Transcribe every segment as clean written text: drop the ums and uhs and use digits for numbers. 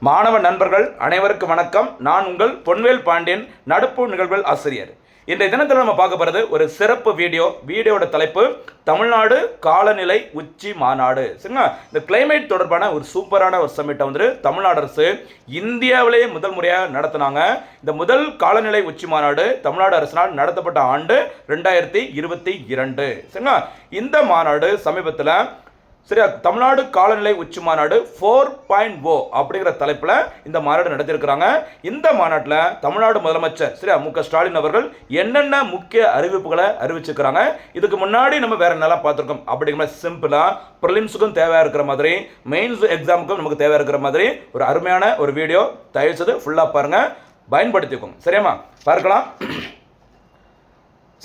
மாணவ நண்பர்கள் அனைவருக்கும் வணக்கம். நான் உங்கள் பொன்வேல் பாண்டியன், நடப்பு நிகழ்வுகள் ஆசிரியர். இன்றைய தினத்தில் நம்ம பார்க்க போகிறது ஒரு சிறப்பு வீடியோட தலைப்பு தமிழ்நாடு காலநிலை உச்சி மாநாடு. சரிங்களா? இந்த கிளைமேட் தொடர்பான ஒரு சூப்பரான ஒரு சமிட்டை வந்து தமிழ்நாடு அரசு இந்தியாவிலேயே முதல் முறையாக நடத்தினாங்க. இந்த முதல் காலநிலை உச்சி மாநாடு தமிழ்நாடு அரசினால் நடத்தப்பட்ட ஆண்டு 2022. சரிங்களா? இந்த மாநாடு சமீபத்தில் சரியா தமிழ்நாடு காலநிலை உச்சி மாநாடு 4.0 அப்படிங்கிற தலைப்பில் இந்த மாநாடு நடத்தியிருக்கிறாங்க. இந்த மாநாட்டில் தமிழ்நாடு முதலமைச்சர் சரியா மு.க. ஸ்டாலின் அவர்கள் என்னென்ன முக்கிய அறிவிப்புகளை அறிவிச்சிருக்கிறாங்க. இதுக்கு முன்னாடி நம்ம வேற என்னெல்லாம் பார்த்துருக்கோம் அப்படிங்கிற சிம்பிளாக ப்ரிலிம்ஸுக்கும் தேவையாக இருக்கிற மாதிரி, மெயின்ஸ் எக்ஸாமுக்கும் நமக்கு தேவையாக இருக்கிற மாதிரி ஒரு அருமையான ஒரு வீடியோ. தயவுசெய்து ஃபுல்லாக பாருங்கள், பயன்படுத்திக்கோங்க. சரியாம்மா? பார்க்கலாம்.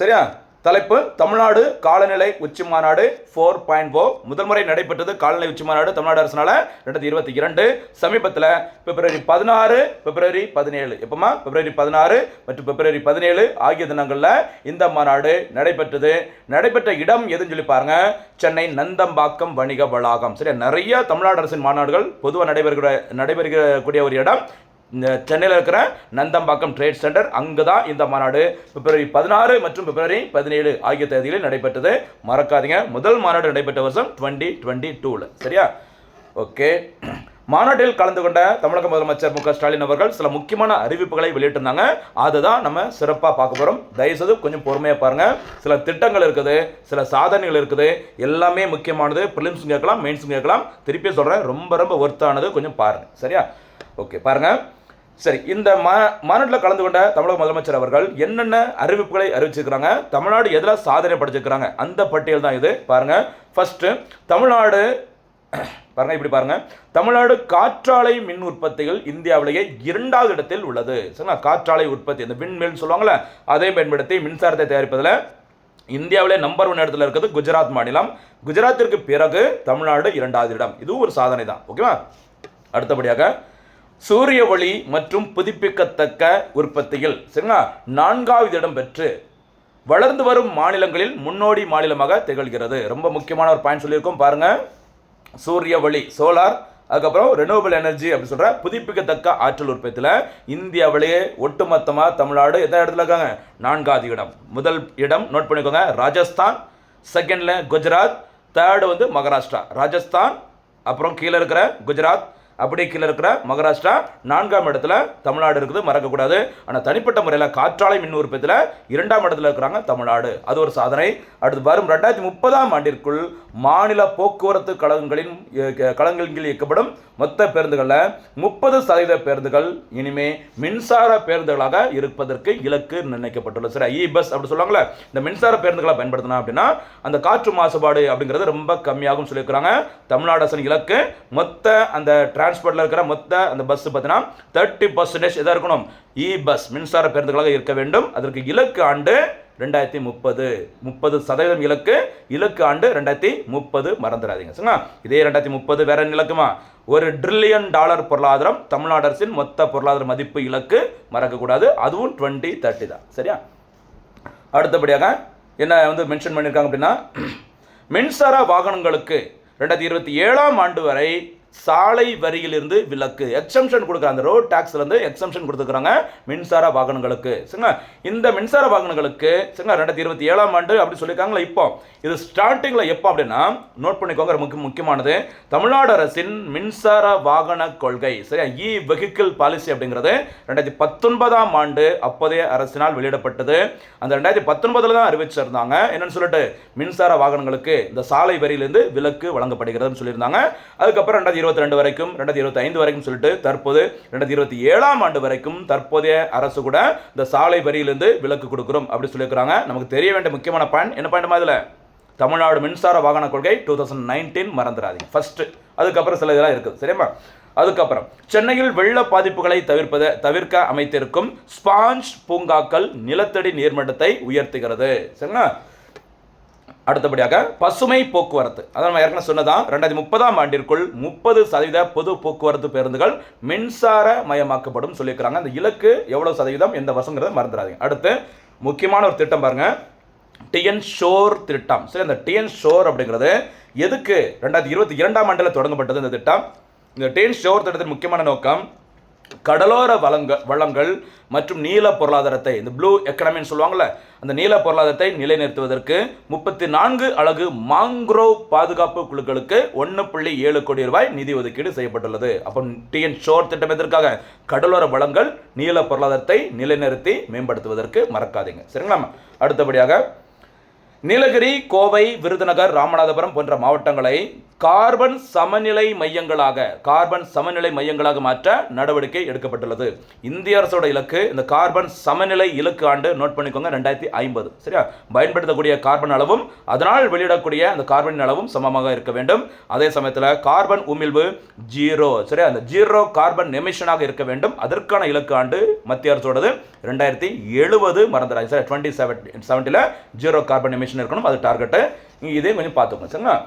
சரியா? தலைப்பு தமிழ்நாடு காலநிலை உச்சி மாநாடு 4.0. முதல் முறை நடைபெற்றது காலநிலை உச்சி மாநாடு தமிழ்நாடு அரசினால 2022. சமீபத்தில் பிப்ரவரி 16, பிப்ரவரி 17, எப்பமா பிப்ரவரி 16 மற்றும் பிப்ரவரி 17 ஆகிய தினங்களில் இந்த மாநாடு நடைபெற்ற இடம் எதுன்னு சொல்லி பாருங்க, சென்னை நந்தம்பாக்கம் வணிக வளாகம். சரியா? நிறைய தமிழ்நாடு அரசின் மாநாடுகள் பொதுவாக நடைபெறக்கூடிய ஒரு இடம் இந்த சென்னையில் இருக்கிற நந்தம்பாக்கம் ட்ரேட் சென்டர். அங்கே தான் இந்த மாநாடு பிப்ரவரி 16 மற்றும் பிப்ரவரி 17 ஆகிய தேதிகளில் நடைபெற்றது. மறக்காதீங்க, முதல் மாநாடு நடைபெற்ற வருஷம் 2022. சரியா? ஓகே. மாநாட்டில் கலந்து கொண்ட தமிழக முதலமைச்சர் மு.க. ஸ்டாலின் அவர்கள் சில முக்கியமான அறிவிப்புகளை வெளியிட்டிருந்தாங்க. அதுதான் நம்ம சிறப்பாக பார்க்க போகிறோம். தயவுசெய்து கொஞ்சம் பொறுமையாக பாருங்கள். சில திட்டங்கள் இருக்குது, சில சாதனைகள் இருக்குது, எல்லாமே முக்கியமானது. ப்ரிலிம்ஸும் கேட்கலாம், மெயின்ஸும் கேட்கலாம். திருப்பி சொல்கிறேன், ரொம்ப ஒர்த்தானது. கொஞ்சம் பாருங்கள். சரியா? ஓகே, பாருங்கள். சரி, இந்த மாநாட்டில் கலந்து கொண்ட தமிழக முதலமைச்சர் அவர்கள் என்னென்ன அறிவிப்புகளை அறிவிச்சிருக்கிறாங்க, தமிழ்நாடு எதில் சாதனை படைச்சிருக்கிறாங்க, அந்த பட்டியல் தான் இது. பாருங்க. ஃபர்ஸ்ட் தமிழ்நாடு பாருங்க, இப்படி பாருங்க. தமிழ்நாடு காற்றாலை மின் உற்பத்திகள் இந்தியாவிலேயே 2வது இடத்தில் உள்ளது. சரிங்களா? காற்றாலை உற்பத்தி, இந்த விண்மில் சொல்லுவாங்களே, அதை பயன்படுத்தி மின்சாரத்தை தயாரிப்பதில் இந்தியாவிலே நம்பர் 1 இடத்துல இருக்குது குஜராத் மாநிலம். குஜராத்திற்கு பிறகு தமிழ்நாடு 2வது இடம். இதுவும் ஒரு சாதனை தான். ஓகேவா? அடுத்தபடியாக சூரிய ஒளி மற்றும் புதுப்பிக்கத்தக்க உற்பத்தியில் சரிங்களா 4வது இடம் பெற்று வளர்ந்து வரும் மாநிலங்களில் முன்னோடி மாநிலமாக திகழ்கிறது. ரொம்ப முக்கியமான ஒரு பாயிண்ட் சொல்லியிருக்கோம் பாருங்க. சூரிய ஒளி, சோலார், அதுக்கப்புறம் ரெனோவபிள் எனர்ஜி அப்படி சொல்கிற புதுப்பிக்கத்தக்க ஆற்றல் உற்பத்தியில் இந்தியாவிலேயே ஒட்டுமொத்தமாக தமிழ்நாடு எந்த இடத்துல இருக்காங்க? 4வது இடம். முதல் இடம் நோட் பண்ணிக்கோங்க, ராஜஸ்தான். செகண்டில் குஜராத். தேர்டு வந்து மகாராஷ்டிரா. ராஜஸ்தான், அப்புறம் கீழே இருக்கிற குஜராத், அப்படியே கீழே இருக்கிற மகாராஷ்டிரா. 4ஆம் இடத்துல தமிழ்நாடு இருக்குது, மறக்கக்கூடாது. ஆனால் தனிப்பட்ட முறையில் காற்றாலை மின் உற்பத்தியில் 2ஆம் இடத்துல இருக்கிறாங்க தமிழ்நாடு. அது ஒரு சாதனை. அடுத்து வரும் 2030ஆம் ஆண்டிற்குள் மாநில போக்குவரத்து கழகங்களில் இயக்கப்படும் மொத்த பேருந்துகளில் 30% பேருந்துகள் இனிமே மின்சார பேருந்துகளாக இருப்பதற்கு இலக்கு நிர்ணயிக்கப்பட்டுள்ளது. சரி, இ பஸ் அப்படி சொல்லுவாங்களே, இந்த மின்சார பேருந்துகளை பயன்படுத்தினா அப்படின்னா அந்த காற்று மாசுபாடு அப்படிங்கிறது ரொம்ப கம்மியாகும் சொல்லியிருக்கிறாங்க. தமிழ்நாடு அரசின் இலக்கு மொத்த அந்த டிரான்ஸ்போர்ட்ல இருக்கிற மொத்த அந்த பஸ் பார்த்தீங்கன்னா 30% எதாக இருக்கணும்? இ பஸ், மின்சார பேருந்துகளாக இருக்க வேண்டும். அதற்கு இலக்கு ஆண்டு 2030. 30% இலக்கு ஆண்டு 2030. மறந்துடாதீங்க. சரிங்களா? இதே 2030 வேற இலக்குமா? $1 ட்ரில்லியன் பொருளாதாரம் தமிழ்நாடு அரசின் மொத்த பொருளாதார மதிப்பு இலக்கு, மறக்கக்கூடாது. அதுவும் 2030 தான். சரியா? அடுத்தபடியாக என்ன வந்து மென்ஷன் பண்ணியிருக்காங்க அப்படின்னா, மின்சார வாகனங்களுக்கு 2027ஆம் ஆண்டு வரை சாலை வரியிலிருந்து விலக்கு, எக்ஸம்ஷன் கொடுக்குறாங்க. அந்த ரோட் டாக்ஸ்லேருந்து எக்ஸம்ஷன் கொடுத்துருக்காங்க மின்சார வாகனங்களுக்கு. சரிங்களா? இந்த மின்சார வாகனங்களுக்கு சரிங்களா 2027ஆம் ஆண்டு அப்படி சொல்லியிருக்காங்களா. இப்போ இது ஸ்டார்டிங்கில் எப்போ அப்படின்னா நோட் பண்ணிக்கோங்க, முக்கியமானது. தமிழ்நாடு அரசின் மின்சார வாகன கொள்கை சரியா இ வெஹிக்கிள் பாலிசி அப்படிங்கிறது 2019ஆம் ஆண்டு அப்போதைய அரசினால் வெளியிடப்பட்டது. அந்த 2019 தான் அறிவிச்சிருந்தாங்க. என்னன்னு சொல்லிட்டு மின்சார வாகனங்களுக்கு இந்த சாலை வரியிலிருந்து விலக்கு வழங்கப்படுகிறதுன்னு சொல்லியிருந்தாங்க. அதுக்கப்புறம் 2022 வரைக்கும் 2025 வரைக்கும் சொல்லிட்டு தற்போது 2027ஆம் ஆண்டு வரைக்கும் தற்போதைய அரசு கூட இந்த சாலை வரியிலிருந்து விலக்கு கொடுக்கிறோம் அப்படி சொல்லியிருக்கிறாங்க. நமக்கு தெரிய வேண்டிய முக்கியமான பாயிண்ட் என்ன பாயிண்ட் இதில்? தமிழ்நாடு மின்சார வாகன கொள்கை 2019 மறந்துடாதீங்க ஃபர்ஸ்ட். அதுக்கப்புறம் சில இதெல்லாம் இருக்குது. சரியா? அதுக்கப்புறம் சென்னையில் வெள்ள பாதிப்புகளை தவிர்க்க அமைத்திருக்கும் ஸ்பாஞ்ச் பூங்காக்கள் நிலத்தடி நீர்மட்டத்தை உயர்த்துகிறது. சரிங்களா? அடுத்தபடியாக பசுமை போக்குவரத்து, அதை நம்ம ஏற்கனவே சொன்னதான் 2030ஆம் ஆண்டிற்குள் 30% பொது போக்குவரத்து பேருந்துகள் மின்சார மயமாக்கப்படும் சொல்லியிருக்கிறாங்க. அந்த இலக்கு எவ்வளவு சதவீதம் எந்த வருஷங்கிறத மறந்துடாதீங்க. அடுத்து முக்கியமான ஒரு திட்டம் பாருங்க, டிஎன் ஷோர் திட்டம். சரி, அந்த டிஎன் ஷோர் அப்படிங்கிறது எதுக்கு 2022ஆம் ஆண்டில் தொடங்கப்பட்டது இந்த திட்டம்? இந்த டிஎன் ஷோர் திட்டத்தின் முக்கியமான நோக்கம் கடலோர வளங்கள் மற்றும் நீல பொருளாதாரத்தை, இந்த ப்ளூ எக்கனாமின்னு சொல்லுவாங்கள்ல, அந்த நீல பொருளாதாரத்தை நிலைநிறுத்துவதற்கு 34 அலகு மாங்க்ரோவ் பாதுகாப்பு குழுக்களுக்கு 1.7 கோடி ரூபாய் நிதி ஒதுக்கீடு செய்யப்பட்டுள்ளது. அப்போ டிஎன் ஷோர் திட்டம் எதற்காக? கடலோர வளங்கள் நீல பொருளாதாரத்தை நிலைநிறுத்தி மேம்படுத்துவதற்கு. மறக்காதீங்க, சரிங்களா? அடுத்தபடியாக நீலகிரி, கோவை, விருதுநகர், ராமநாதபுரம் போன்ற மாவட்டங்களை கார்பன் சமநிலை மையங்களாக மாற்ற நடவடிக்கை எடுக்கப்பட்டுள்ளது. இந்திய அரசோட இலக்கு, இந்த கார்பன் சமநிலை இலக்கு ஆண்டு நோட் பண்ணிக்கோங்க, 2050. சரியா? பயன்படுத்தக்கூடிய கார்பன் அளவும் அதனால் வெளியிடக்கூடிய அந்த கார்பன் அளவும் சமமாக இருக்க வேண்டும். அதே சமயத்தில் கார்பன் உமிழ்வு 0, சரியா, அந்த 0 கார்பன் எமிஷனாக இருக்க வேண்டும். அதற்கான இலக்கு ஆண்டு மத்திய அரசோடது 2070. மறந்துடாங்க சார், 2070 0 கார்பன் எமிஷன் இருக்கணும், அது டார்கெட்டு. இதே கொஞ்சம் பார்த்துக்கோங்க, சரிங்களா?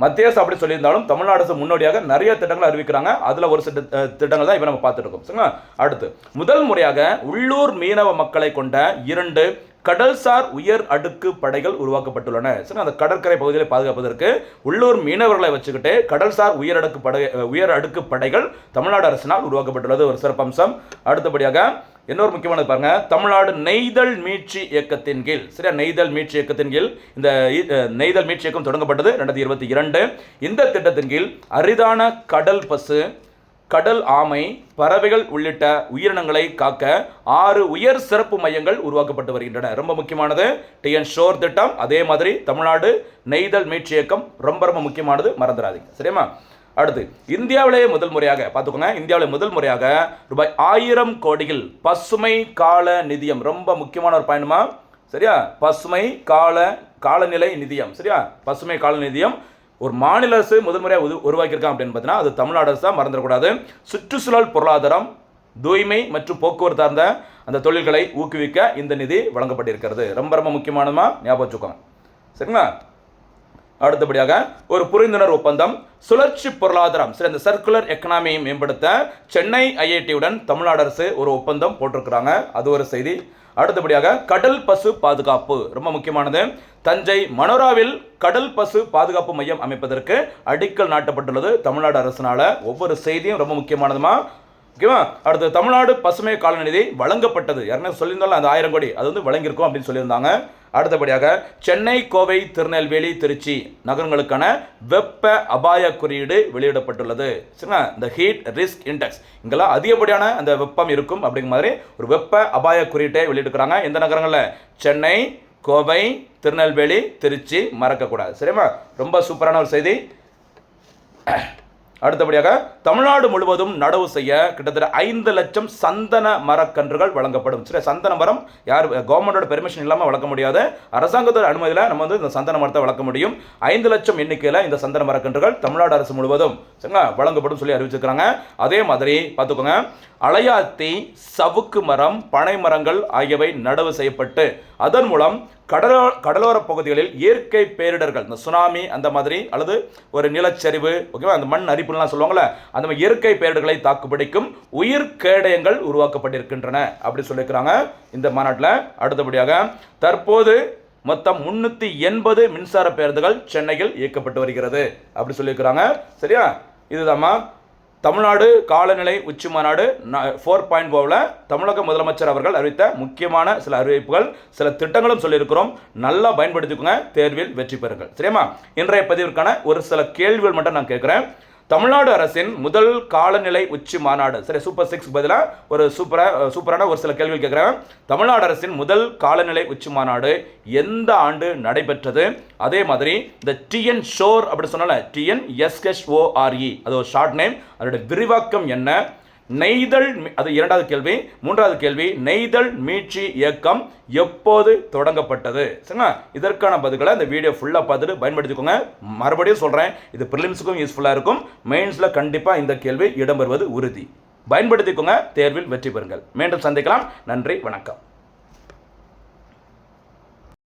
மத்திய அரசு அப்படி சொல்லியிருந்தாலும் தமிழ்நாடு அரசு முன்னோடியாக நிறைய திட்டங்கள் அறிவிக்கிறாங்க. அதில் ஒரு சில திட்டங்கள் தான் இப்போ நம்ம பார்த்துட்டு இருக்கோம், சரிங்களா? அடுத்து முதல் முறையாக உள்ளூர் மீனவ மக்களை கொண்ட 2 கடல்சார் உயர் அடுக்கு படைகள் உருவாக்கப்பட்டுள்ளன. சரி, அந்த கடற்கரை பகுதிகளை பாதுகாப்பதற்கு உள்ளூர் மீனவர்களை வச்சுக்கிட்டு கடல்சார் உயர் அடுக்கு படைகள் தமிழ்நாடு அரசினால் உருவாக்கப்பட்டுள்ளது. ஒரு சிறப்பம்சம். அடுத்தபடியாக இன்னொரு முக்கியமானது பாருங்க, தமிழ்நாடு நெய்தல் மீட்சி இயக்கத்தின் கீழ், சரியா, நெய்தல் மீட்சி இயக்கத்தின் கீழ் இந்த நெய்தல் மீட்சி இயக்கம் தொடங்கப்பட்டது 2022. இந்த திட்டத்தின் கீழ் அரிதான கடல் பசு, கடல் ஆமை, பறவைகள் உள்ளிட்ட உயிரினங்களை காக்க 6 உயர் சிறப்பு மையங்கள் உருவாக்கப்பட்டு வருகின்றன. ரொம்ப முக்கியமானது டிஎன் ஷோர் திட்டம். அதே மாதிரி தமிழ்நாடு நெய்தல் மீட்சி இயக்கம் ரொம்ப முக்கியமானது, மறந்துடாதீங்க, சரியா? அடுத்து இந்தியாவிலேயே முதல் முறையாக பார்த்துக்கோங்க, இந்தியாவிலே முதல் முறையாக ரூபாய் 1000 கோடியில் பசுமை கால நிதியம். ரொம்ப முக்கியமான ஒரு பயணமா, சரியா? பசுமை காலநிலை நிதியம், சரியா? பசுமை கால நிதியம் ஒரு மாநில அரசு முதல் முறையாக உருவாக்கியிருக்காங்க அப்படின்னு பார்த்தீங்கன்னா அது தமிழ்நாடு அரசு தான், மறந்துடக்கூடாது. சுற்றுச்சூழல், பொருளாதாரம், தூய்மை மற்றும் போக்குவரத்து சார்ந்த அந்த தொழில்களை ஊக்குவிக்க இந்த நிதி வழங்கப்பட்டிருக்கிறது. ரொம்ப முக்கியமானமா, ஞாபகம் வச்சுக்கோங்க, சரிங்களா? அடுத்தபடியாக ஒரு புரிந்துணர்வு ஒப்பந்தம், சுழற்சி பொருளாதாரம், சரி, இந்த சர்க்குலர் எக்கனாமியை மேம்படுத்த சென்னை ஐஐடியுடன் தமிழ்நாடு அரசு ஒரு ஒப்பந்தம் போட்டிருக்கிறாங்க. அது ஒரு செய்தி. அடுத்தபடியாக கடல் பசு பாதுகாப்பு, ரொம்ப முக்கியமானது. தஞ்சை மனோராவில் கடல் பசு பாதுகாப்பு மையம் அமைப்பதற்கு அடிக்கல் நாட்டப்பட்டுள்ளது தமிழ்நாடு அரசினால. ஒவ்வொரு செய்தியும் ரொம்ப முக்கியமானதுமா, ஓகேவா? அடுத்து தமிழ்நாடு பசுமை காலநிதி வழங்கப்பட்டது. யாருன்னா சொல்லியிருந்தாலும் அந்த 1000 கோடி அது வந்து வழங்கியிருக்கோம் அப்படின்னு சொல்லியிருந்தாங்க. அடுத்தபடியாக சென்னை, கோவை, திருநெல்வேலி, திருச்சி நகரங்களுக்கான வெப்ப அபாய குறியீடு வெளியிடப்பட்டுள்ளது. சரிங்களா? இந்த ஹீட் ரிஸ்க் இண்டெக்ஸ், இங்கெல்லாம் அதிகப்படியான அந்த வெப்பம் இருக்கும் அப்படிங்கிற மாதிரி ஒரு வெப்ப அபாய குறியீட்டை வெளியிட்டுக்கிறாங்க. எந்த நகரங்களில்? சென்னை, கோவை, திருநெல்வேலி, திருச்சி, மறக்கக்கூடாது, சரியா? ரொம்ப சூப்பரான ஒரு செய்தி. அடுத்தபடியாக தமிழ்நாடு முழுவதும் நடவு செய்ய கிட்டத்தட்ட 5 லட்சம் சந்தன மரக்கன்றுகள் வழங்கப்படும். சரி, சந்தன மரம் யார் கவர்மெண்டோட பெர்மிஷன் இல்லாமல் வளர்க்க முடியாது, அரசாங்கத்தோட அனுமதியில் நம்ம வந்து இந்த சந்தன மரத்தை வளர்க்க முடியும். 5 லட்சம் எண்ணிக்கையில் இந்த சந்தன மரக்கன்றுகள் தமிழ்நாடு அரசு முழுவதும் சரிங்களா வழங்கப்படும் சொல்லி அறிவிச்சிருக்கிறாங்க. அதே மாதிரி பார்த்துக்கோங்க, அலையாத்தி, சவுக்கு மரம், பனை மரங்கள் ஆகியவை நடவு செய்யப்பட்டு அதன் மூலம் கடலோர பகுதிகளில் இயற்கை பேரிடர்கள், இந்த சுனாமி அந்த மாதிரி அல்லது ஒரு நிலச்சரிவு, ஓகேவா, அந்த மண் அரிப்புலாம் சொல்லுவாங்கள்ல, அந்த மாதிரி இயற்கை பேரிடர்களை தாக்குப்பிடிக்கும் உயிர் கேடயங்கள் உருவாக்கப்பட்டிருக்கின்றன அப்படி சொல்லியிருக்கிறாங்க இந்த மாநாட்டில். அடுத்தபடியாக தற்போது மொத்தம் 380 மின்சார பேருந்துகள் சென்னையில் இயக்கப்பட்டு வருகிறது அப்படி சொல்லியிருக்கிறாங்க. சரியா? இதுதாம்மா தமிழ்நாடு காலநிலை உச்சி மாநாடு 4.0 தமிழக முதலமைச்சர் அவர்கள் அறிவித்த முக்கியமான சில அறிவிப்புகள், சில திட்டங்களும் சொல்லியிருக்கிறோம். நல்லா பயன்படுத்திக்கோங்க, தேர்வில் வெற்றி பெறுங்கள். சரியாமா? இன்றைய பதிவிற்கான ஒரு சில கேள்விகள் மட்டும் நான் கேட்குறேன். தமிழ்நாடு அரசின் முதல் காலநிலை உச்சி மாநாடு, சரி, சூப்பர் 6 பதிலாக ஒரு சூப்பரான ஒரு சில கேள்விகள் கேட்குறேன். தமிழ்நாடு அரசின் முதல் காலநிலை உச்சி மாநாடு எந்த ஆண்டு நடைபெற்றது? அதே மாதிரி இந்த டிஎன் ஷோர் அப்படி சொன்னால TNSHORE அது ஒரு ஷார்ட் நேம், அதோட விரிவாக்கம் என்ன? நெய்தல், அது 2வது கேள்வி. 3வது கேள்வி, நெய்தல் மீட்சி இயக்கம் எப்போது தொடங்கப்பட்டது? சரிங்களா? இதற்கான பதில்களை இந்த வீடியோ ஃபுல்லாக பார்த்துட்டு பயன்படுத்திக்கோங்க. மறுபடியும் சொல்கிறேன், இது ப்ரிலிம்ஸுக்கும் யூஸ்ஃபுல்லாக இருக்கும், மெயின்ஸில் கண்டிப்பாக இந்த கேள்வி இடம்பெறுவது உறுதி. பயன்படுத்திக்கோங்க, தேர்வில் வெற்றி பெறுங்கள். மீண்டும் சந்திக்கலாம். நன்றி, வணக்கம்.